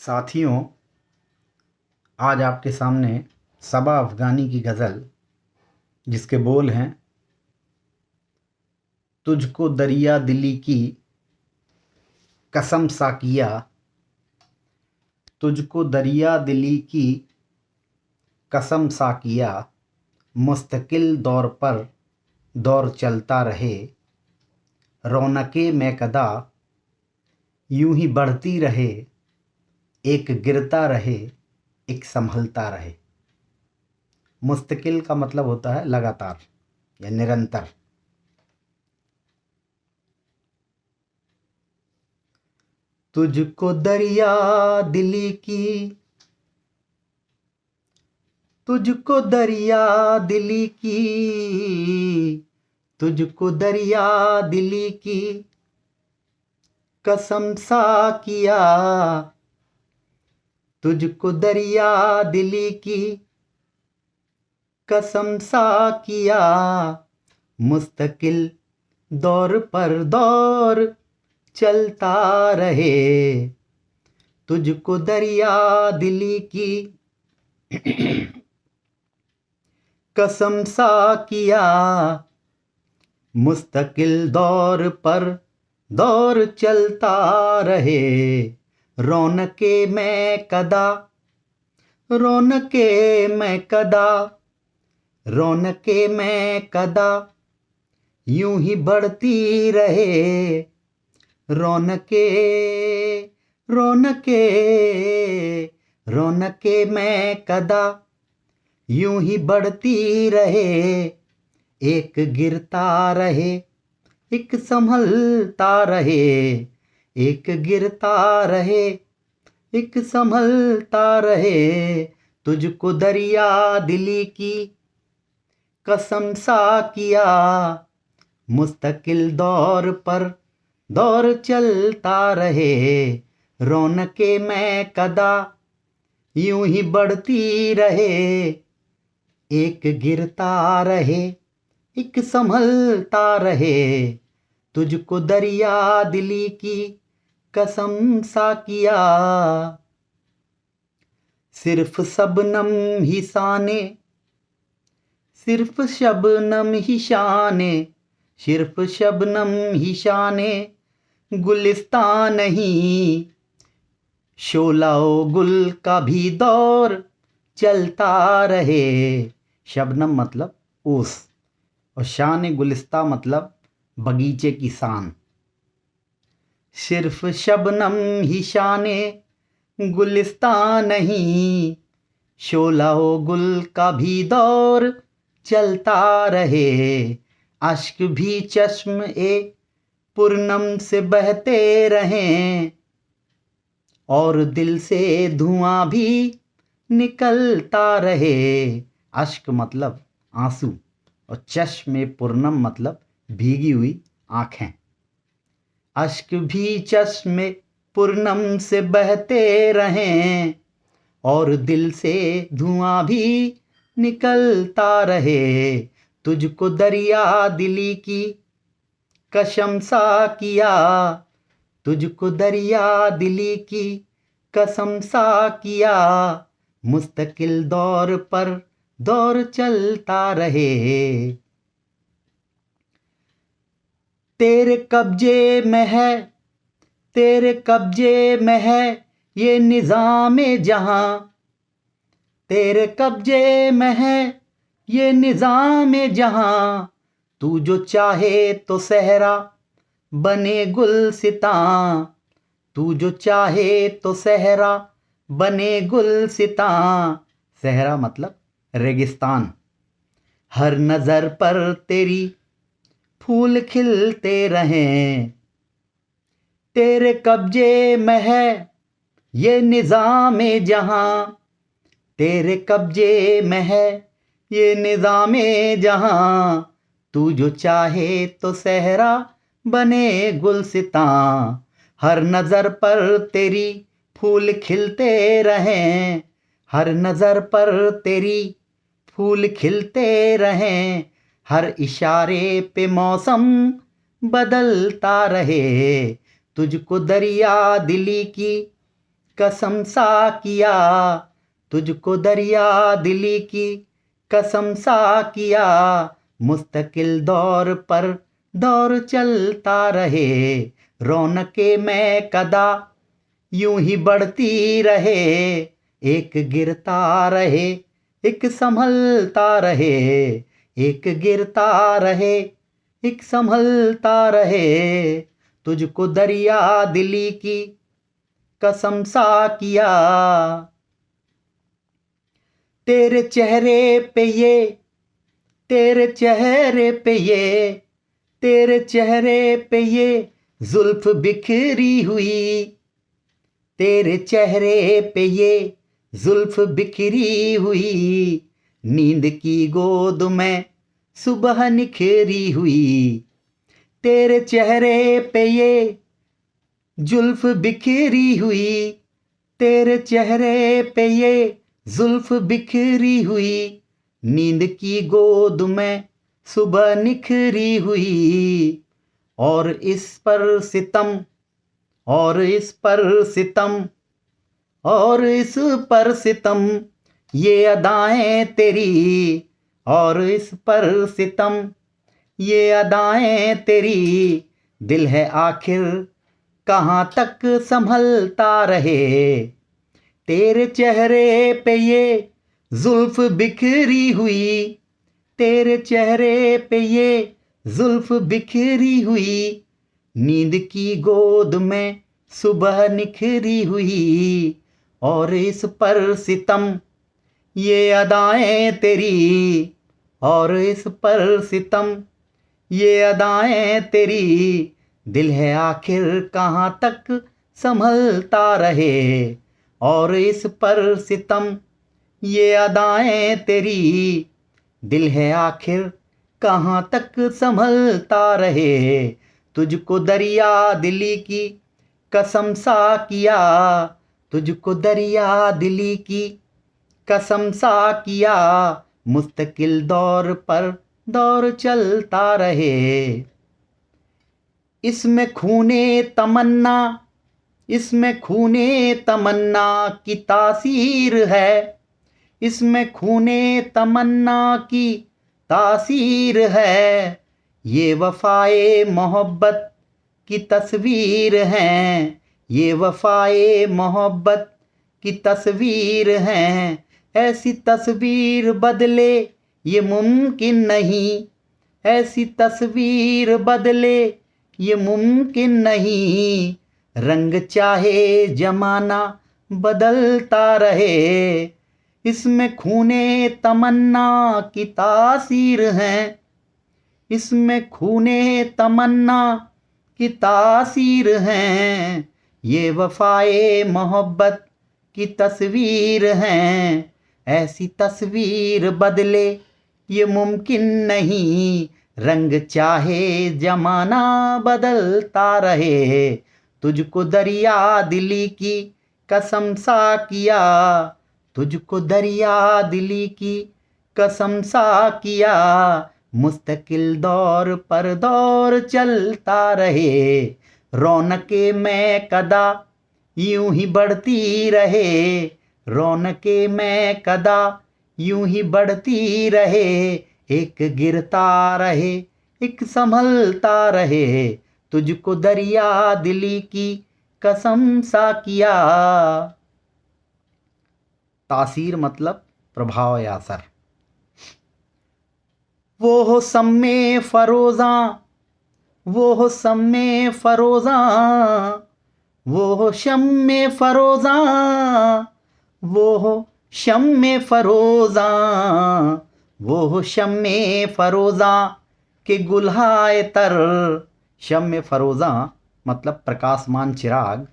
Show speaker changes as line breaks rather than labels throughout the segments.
साथियों, आज आपके सामने सबा अफ़गानी की गज़ल जिसके बोल हैं, तुझको दरिया दिली की कसम सा किया, तुझको दरिया दिली की कसम सा किया, मुस्तकिल दौर पर दौर चलता रहे, रौनक़े मैकदा यूं ही बढ़ती रहे, एक गिरता रहे, एक संभलता रहे। मुस्तकिल का मतलब होता है लगातार या निरंतर। तुझको दरिया दिली की, तुझको दरिया दिली की, तुझको दरिया दिली की कसम सा किया, तुझको दरिया दिली की कसम सा किया, मुस्तकिल दौर पर दौर चलता रहे, तुझको दरिया दिली की कसम सा किया, मुस्तकिल दौर पर दौर चलता रहे, रौनक़े मैं कदा, रौनक़े मैं कदा, रौनक़े मैं कदा यूं ही बढ़ती रहे, रौनक़े रौनक़े रौनक़े मैं कदा यूं ही बढ़ती रहे, एक गिरता रहे, एक संभलता रहे, एक गिरता रहे, एक संभलता रहे, तुझको दरिया दिली की कसम सा किया, मुस्तकिल दौर पर दौर चलता रहे, रौनक़े मैं कदा यूं ही बढ़ती रहे, एक गिरता रहे, एक संभलता रहे, तुझको दरिया दिली की कसम सा किया। सिर्फ शबनम ही शाने, सिर्फ शबनम ही शाने, सिर्फ शबनम ही शाने, गुलिस्तान नहीं, शोला गुल का भी दौर चलता रहे। शबनम मतलब ओस और शान गुलिस्ता मतलब बगीचे की शान। सिर्फ शबनम ही शाने गुलिस्तान नहीं, शोला गुल का भी दौर चलता रहे, अश्क भी चश्म ए पूर्णम से बहते रहें, और दिल से धुआं भी निकलता रहे। अश्क मतलब आंसू और चश्मे पूर्णम मतलब भीगी हुई आँखें। अश्क भी चश्मे पूर्णम से बहते रहें, और दिल से धुआं भी निकलता रहे, तुझको दरिया दिली की कसम सा किया, तुझको दरिया दिली की कसम सा किया, मुस्तकिल दौर पर दौर चलता रहे, तेरे कब्जे में है, तेरे कब्जे में है ये निज़ामे जहां, तेरे कब्जे में है ये निज़ामे जहां, तू जो चाहे तो सहरा बने गुलसितां, तू जो चाहे तो सहरा बने गुलसितां। सहरा मतलब रेगिस्तान। हर नज़र पर तेरी फूल खिलते रहें, तेरे कब्जे में है ये निज़ामे जहां, तेरे कब्जे में है ये निज़ामे जहां, तू जो चाहे तो सहरा बने गुलसितां। हर नज़र पर तेरी फूल खिलते रहें, हर नज़र पर तेरी फूल खिलते रहें, हर इशारे पे मौसम बदलता रहे, तुझको दरिया दिली की कसम सा किया, तुझको दरिया दिली की कसम सा किया, मुस्तकिल दौर पर दौर चलता रहे, रौनके में कदा यूं ही बढ़ती रहे, एक गिरता रहे एक संभलता रहे, एक गिरता रहे एक संभलता रहे, तुझको दरिया दिली की कसम सा किया। तेरे चेहरे पे ये, तेरे चेहरे पे ये, तेरे चेहरे पे ये जुल्फ बिखरी हुई, तेरे चेहरे पे ये जुल्फ बिखरी हुई, नींद की गोद में सुबह निखरी हुई, तेरे चेहरे पे ये जुल्फ बिखरी हुई, तेरे चेहरे पे ये जुल्फ बिखरी हुई, नींद की गोद में सुबह निखरी हुई, और इस पर सितम, और इस पर सितम, और इस पर सितम, ये अदाएं तेरी, और इस पर सितम, ये अदाएं तेरी, दिल है आखिर कहाँ तक संभलता रहे, तेरे चेहरे पे ये जुल्फ बिखरी हुई, तेरे चेहरे पे ये जुल्फ बिखरी हुई, नींद की गोद में सुबह निखरी हुई, और इस पर सितम, ये अदाएं तेरी, और इस पर सितम, ये अदाएं तेरी, दिल है आखिर कहाँ तक संभलता रहे, और इस पर सितम, ये अदाएं तेरी, दिल है आखिर कहाँ तक संभलता रहे, तुझको दरिया दिली की कसम सा किया, तुझको दरिया दिली की कसम सा किया, मुस्तकिल दौर पर दौर चलता रहे, इसमें खूने तमन्ना, इसमें खूने तमन्ना की तासीर है, इसमें खूने तमन्ना की तासीर है, ये वफाए मोहब्बत की तस्वीर हैं, ये वफाए मोहब्बत की तस्वीर हैं, ऐसी तस्वीर बदले ये मुमकिन नहीं, ऐसी तस्वीर बदले ये मुमकिन नहीं, रंग चाहे जमाना बदलता रहे, इसमें खूने तमन्ना की तासीर हैं, इसमें खूने तमन्ना की तासीर हैं, ये वफाए मोहब्बत की तस्वीर हैं, ऐसी तस्वीर बदले ये मुमकिन नहीं, रंग चाहे जमाना बदलता रहे, तुझको दरिया दिली की कसम सा किया, तुझको दरिया दिली की कसम सा किया, मुस्तकिल दौर पर दौर चलता रहे, रौनके में कदा यूं ही बढ़ती रहे, रौनके में कदा यूं ही बढ़ती रहे, एक गिरता रहे एक संभलता रहे, तुझको दरिया दिली की कसम सा किया। तासीर मतलब प्रभाव या असर। वो हो सम्मे फरोज़ा, वो हो सम्मे फरोज़ा, वो हो शम्मे फरोज़ा, वो हो शम्मे फरोज़ा, वो हो शम्मे फरोज़ा के गुल्हाए तर। शम्मे फरोज़ा मतलब प्रकाशमान चिराग।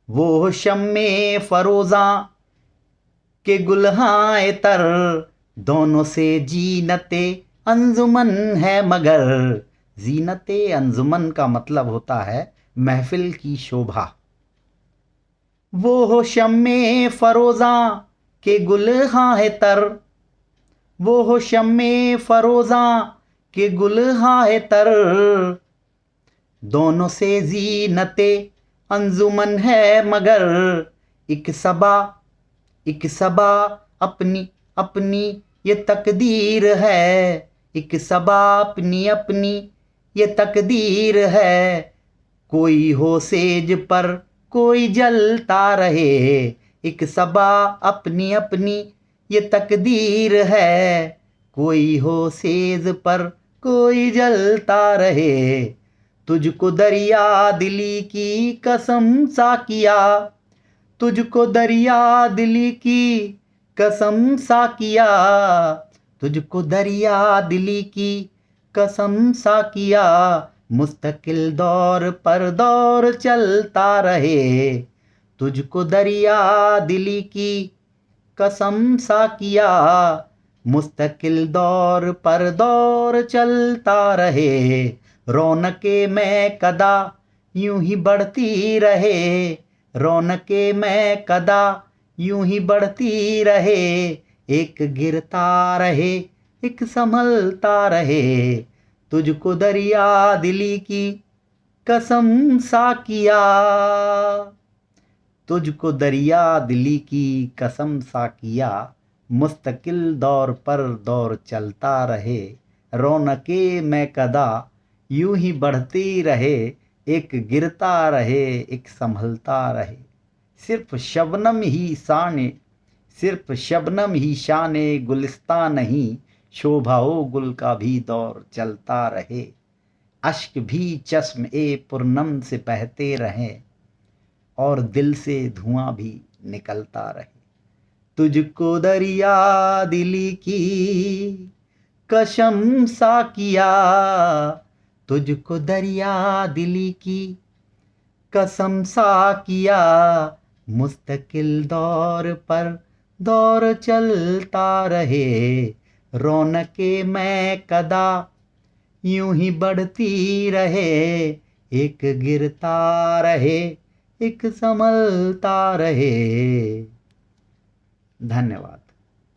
वो हो शम्मे फरोज़ा के गुल्हाए तर, दोनों से जीनते अंजुमन है मगर। जीनते अंजुमन का मतलब होता है महफिल की शोभा। वो हो शम्मे फरोज़ा के गुल्हाए तर, वो हो शम्मे फरोज़ा के गुल्हाए तर, दोनों से जीनते अंजुमन है मगर एक सबा अपनी अपनी ये तकदीर है, एक सबा अपनी अपनी ये तकदीर है। कोई हो सेज पर कोई जलता रहे, एक सबा अपनी अपनी ये तकदीर है। कोई हो सेज पर कोई जलता रहे। तुझको दरिया दिली की कसम सा किया, तुझको दरिया दिली की कसम सा किया, तुझको दरिया दिली की कसम सा किया। मुस्तकिल दौर पर दौर चलता रहे, तुझको दरिया दिली की कसम सा किया। मुस्तकिल दौर पर दौर चलता रहे। रौनके में कदा यूं ही बढ़ती रहे, रौनके में कदा यूं ही बढ़ती रहे। एक गिरता रहे एक संभलता रहे, तुझको दरिया दिली की कसम सा किया, तुझको दरिया दिली की कसम सा किया। मुस्तकिल दौर पर दौर चलता रहे, रौनके में कदा यूं ही बढ़ती रहे। एक गिरता रहे एक संभलता रहे। सिर्फ शबनम ही शाने गुलिस्तां नहीं, शोभाओ गुल का भी दौर चलता रहे। अश्क भी चश्म ए पूर्णम से बहते रहें, और दिल से धुआं भी निकलता रहे। तुझको दरिया दिली की कसम सा किया, तुझको दरिया दिली की कसम सा किया। मुस्तकिल दौर पर दौर चलता रहे, रौनके में कदा यूं ही बढ़ती रहे। एक गिरता रहे एक संभलता रहे। धन्यवाद।